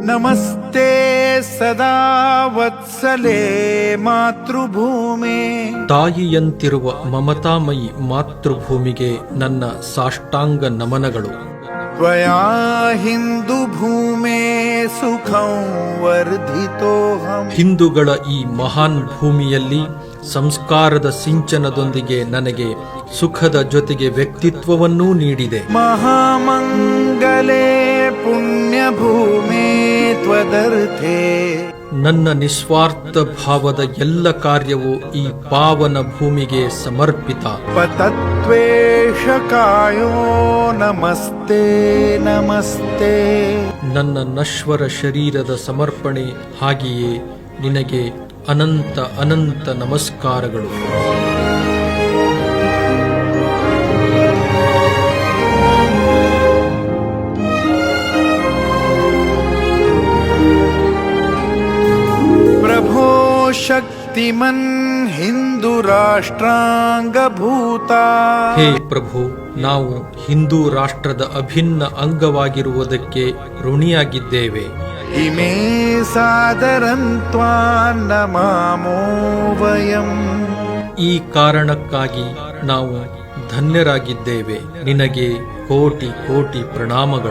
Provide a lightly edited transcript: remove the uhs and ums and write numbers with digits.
ನಮಸ್ತೆ ಸದಾ ವತ್ಸಲೆ ಮಾತೃಭೂಮೆ. ತಾಯಿಯಂತಿರುವ ಮಮತಾಮಯಿ ಮಾತೃಭೂಮಿಗೆ ನನ್ನ ಸಾಷ್ಟಾಂಗ ನಮನಗಳು. ತ್ವಯಾ ಹಿಂದೂ ಭೂಮೇ ಸುಖಂ ವರ್ಧಿತೋಹಂ. ಹಿಂದೂಗಳ ಈ ಮಹಾನ್ ಭೂಮಿಯಲ್ಲಿ ಸಂಸ್ಕಾರದ ಸಿಂಚನದೊಂದಿಗೆ ನನಗೆ ಸುಖದ ಜೊತೆಗೆ ವ್ಯಕ್ತಿತ್ವವನ್ನೂ ನೀಡಿದೆ. ಮಹಾಮಂಗಲೇ ಪುಣ್ಯ ಭೂಮೇ ತ್ವದರ್ಥೇ. ನನ್ನ ನಿಸ್ವಾರ್ಥ ಭಾವದ ಎಲ್ಲ ಕಾರ್ಯವು ಈ ಪಾವನ ಭೂಮಿಗೆ ಸಮರ್ಪಿತ. ಪತತ್ವೇಷ ಕಾಯೋ ನಮಸ್ತೆ ನಮಸ್ತೆ. ನನ್ನ ನಶ್ವರ ಶರೀರದ ಸಮರ್ಪಣೆ, ಹಾಗೆಯೇ ನಿನಗೆ ಅನಂತ ಅನಂತ ನಮಸ್ಕಾರಗಳು. ಪ್ರಭೋ ಶಕ್ತಿಮನ್ ಹಿಂದೂ ರಾಷ್ಟ್ರಾಂಗಭೂತ. ಹೇ ಪ್ರಭು, ನಾವು ಹಿಂದೂ ರಾಷ್ಟ್ರದ ಅಭಿನ್ನ ಅಂಗವಾಗಿರುವುದಕ್ಕೆ ಋಣಿಯಾಗಿದ್ದೇವೆ. ಇಮೇ ಸಾದರಂತ್ವಾನ್ ನಮಾಮೋ ವಯಂ. ಈ ಕಾರಣಕ್ಕಾಗಿ ನಾವು ಧನ್ಯರಾಗಿದ್ದೇವೆ. ನಿನಗೆ ಕೋಟಿ ಕೋಟಿ ಪ್ರಣಾಮಗಳು.